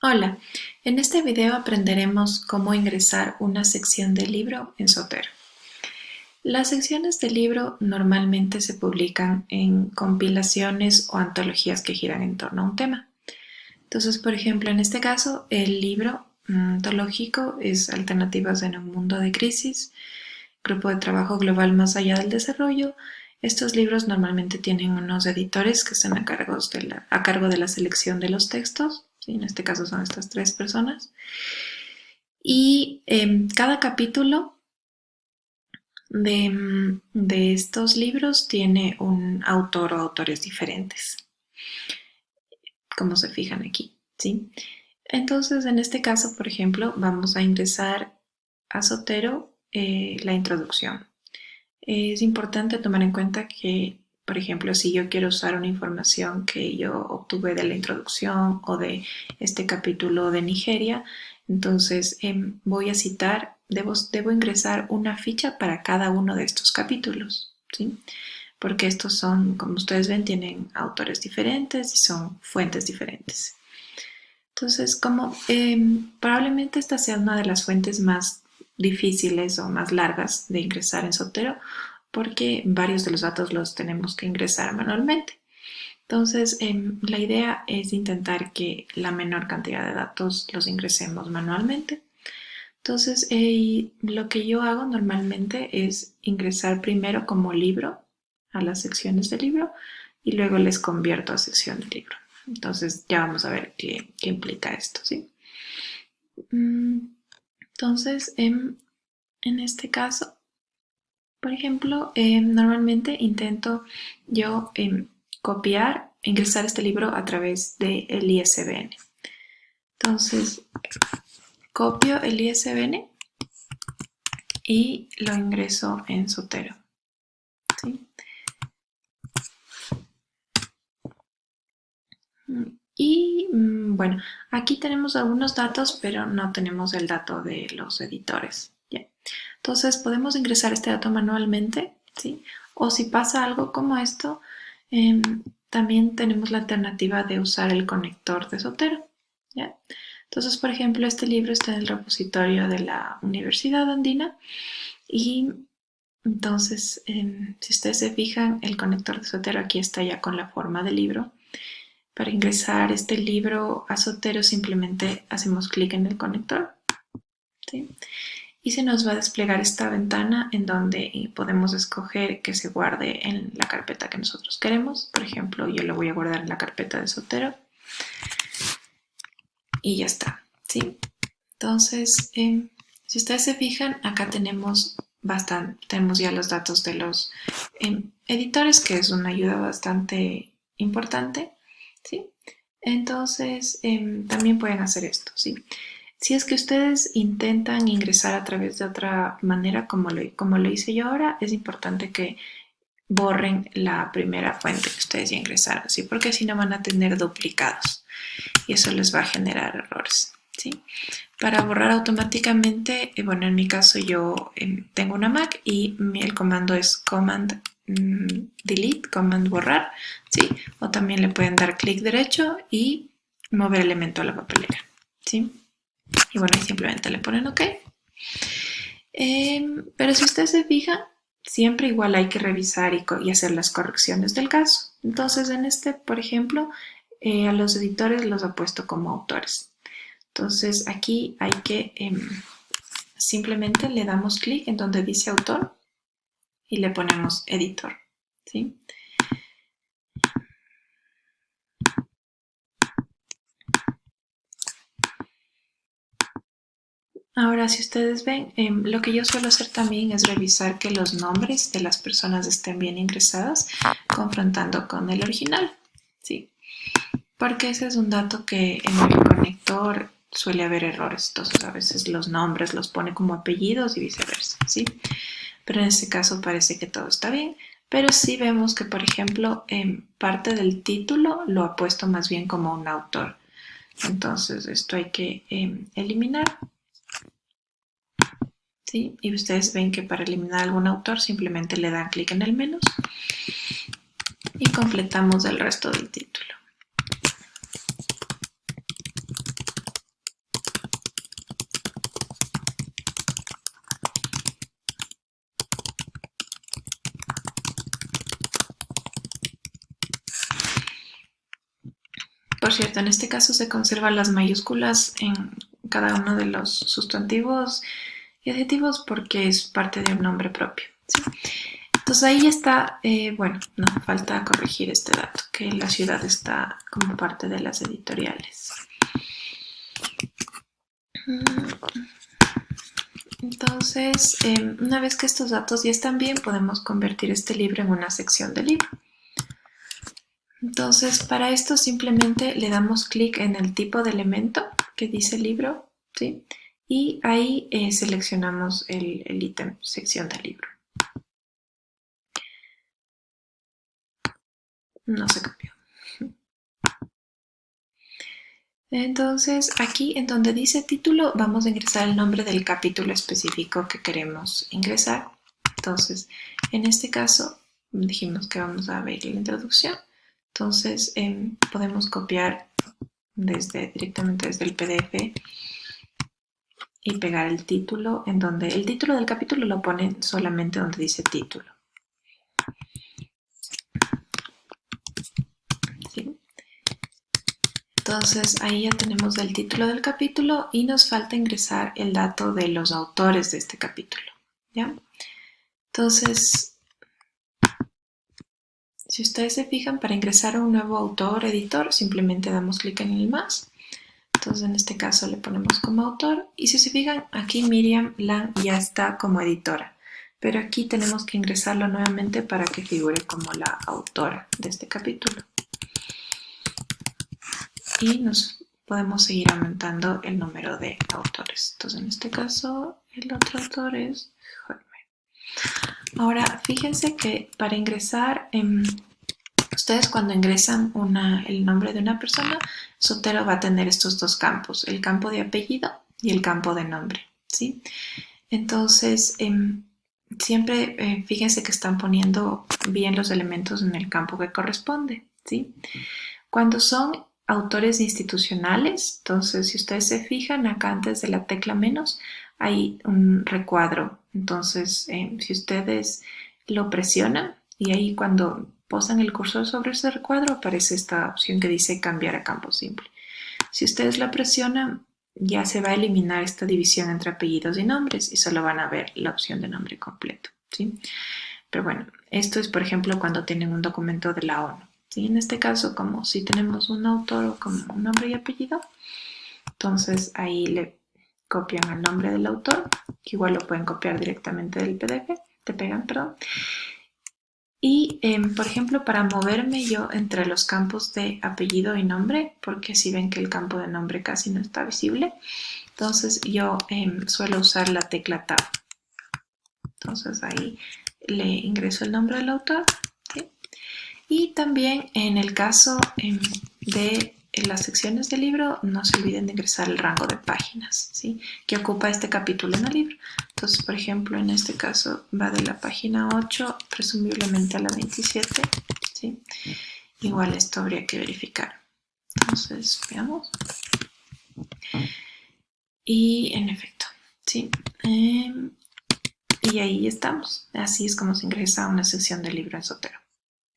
Hola, en este video aprenderemos cómo ingresar una sección de libro en Zotero. Las secciones de libro normalmente se publican en compilaciones o antologías que giran en torno a un tema. Entonces, por ejemplo, en este caso, el libro antológico es Alternativas en un mundo de crisis, Grupo de trabajo global más allá del desarrollo. Estos libros normalmente tienen unos editores que están a cargo de la selección de los textos. ¿Sí? En este caso son estas tres personas. Y cada capítulo de estos libros tiene un autor o autores diferentes, como se fijan aquí, ¿sí? Entonces, en este caso, por ejemplo, vamos a ingresar a Zotero la introducción. Es importante tomar en cuenta que, por ejemplo, si yo quiero usar una información que yo obtuve de la introducción o de este capítulo de Nigeria, entonces voy a citar, debo ingresar una ficha para cada uno de estos capítulos, ¿sí? Porque estos son, como ustedes ven, tienen autores diferentes y son fuentes diferentes. Entonces, como probablemente esta sea una de las fuentes más difíciles o más largas de ingresar en Zotero, porque varios de los datos los tenemos que ingresar manualmente. Entonces, la idea es intentar que la menor cantidad de datos los ingresemos manualmente. Entonces, lo que yo hago normalmente es ingresar primero como libro a las secciones del libro y luego les convierto a sección del libro. Entonces, ya vamos a ver qué implica esto, ¿sí? Entonces, en este caso, por ejemplo, normalmente intento yo copiar, ingresar este libro a través del ISBN. Entonces, copio el ISBN y lo ingreso en Zotero, ¿sí? Y bueno, aquí tenemos algunos datos, pero no tenemos el dato de los editores. ¿Ya? Entonces podemos ingresar este dato manualmente, ¿sí? O si pasa algo como esto, también tenemos la alternativa de usar el conector de Zotero. ¿Ya? Entonces, por ejemplo, este libro está en el repositorio de la Universidad Andina y entonces, si ustedes se fijan, el conector de Zotero aquí está ya con la forma del libro. Para ingresar este libro a Zotero simplemente hacemos clic en el conector, ¿sí? Y se nos va a desplegar esta ventana en donde podemos escoger que se guarde en la carpeta que nosotros queremos. Por ejemplo, yo lo voy a guardar en la carpeta de Zotero y ya está, ¿sí? Entonces, si ustedes se fijan, acá tenemos ya los datos de los editores, que es una ayuda bastante importante, ¿sí? Entonces, también pueden hacer esto, ¿sí? Si es que ustedes intentan ingresar a través de otra manera, como lo hice yo ahora, es importante que borren la primera fuente que ustedes ya ingresaron, ¿sí? Porque si no van a tener duplicados y eso les va a generar errores, ¿sí? Para borrar automáticamente, bueno, en mi caso yo tengo una Mac y el comando es command delete, command borrar, ¿sí? O también le pueden dar clic derecho y mover elemento a la papelera, ¿sí? Y bueno, ahí simplemente le ponen OK. Pero si usted se fija, siempre igual hay que revisar y hacer las correcciones del caso. Entonces, en este, por ejemplo, a los editores los ha puesto como autores. Entonces, aquí hay que simplemente le damos clic en donde dice autor y le ponemos editor, ¿sí? Ahora, si ustedes ven, lo que yo suelo hacer también es revisar que los nombres de las personas estén bien ingresadas, confrontando con el original, ¿sí? Porque ese es un dato que en el conector suele haber errores, entonces a veces los nombres los pone como apellidos y viceversa, ¿sí? Pero en este caso parece que todo está bien, pero sí vemos que, por ejemplo, en parte del título lo ha puesto más bien como un autor. Entonces esto hay que eliminar, ¿sí? Y ustedes ven que para eliminar algún autor simplemente le dan clic en el menos y completamos el resto del título. por cierto, en este caso se conservan las mayúsculas en cada uno de los sustantivos y adjetivos porque es parte de un nombre propio, ¿sí? Entonces ahí está, bueno, no, falta corregir este dato, que la ciudad está como parte de las editoriales. Entonces, una vez que estos datos ya están bien, podemos convertir este libro en una sección de libro. Entonces, para esto simplemente le damos clic en el tipo de elemento que dice libro, ¿sí? Y ahí seleccionamos el ítem sección de libro. No se cambió. Entonces, aquí en donde dice título, vamos a ingresar el nombre del capítulo específico que queremos ingresar. Entonces, en este caso, dijimos que vamos a ver la introducción. Entonces, podemos copiar directamente desde el PDF y pegar el título en donde el título del capítulo lo ponen solamente donde dice título. ¿Sí? Entonces ahí ya tenemos el título del capítulo y nos falta ingresar el dato de los autores de este capítulo, ¿ya? Entonces, si ustedes se fijan, para ingresar a un nuevo autor, editor, simplemente damos clic en el más. Entonces en este caso le ponemos como autor y si se fijan, aquí Miriam Lang ya está como editora. Pero aquí tenemos que ingresarlo nuevamente para que figure como la autora de este capítulo. Y nos podemos seguir aumentando el número de autores. Entonces en este caso el otro autor es Jorge. Ahora fíjense que para ingresar, ustedes cuando ingresan el nombre de una persona, Zotero va a tener estos dos campos, el campo de apellido y el campo de nombre, ¿sí? Entonces, siempre fíjense que están poniendo bien los elementos en el campo que corresponde, ¿sí? Cuando son autores institucionales, entonces si ustedes se fijan acá antes de la tecla menos hay un recuadro, entonces si ustedes lo presionan y ahí cuando posan el cursor sobre ese recuadro aparece esta opción que dice cambiar a campo simple. Si ustedes la presionan ya se va a eliminar esta división entre apellidos y nombres y solo van a ver la opción de nombre completo, ¿sí? Pero bueno, esto es por ejemplo cuando tienen un documento de la ONU. ¿Sí? En este caso, como si tenemos un autor o como un nombre y apellido, entonces ahí le copian el nombre del autor, que igual lo pueden copiar directamente del PDF, te pegan, perdón. Y, por ejemplo, para moverme yo entre los campos de apellido y nombre, porque si ven que el campo de nombre casi no está visible, entonces yo suelo usar la tecla Tab. Entonces ahí le ingreso el nombre del autor, ¿sí? Y también en el caso de las secciones del libro, no se olviden de ingresar el rango de páginas, ¿sí? Que ocupa este capítulo en el libro. Entonces, por ejemplo, en este caso va de la página 8, presumiblemente a la 27, ¿sí? Igual esto habría que verificar. Entonces, veamos. Y en efecto, ¿sí? Y ahí estamos. Así es como se ingresa a una sección del libro en Zotero.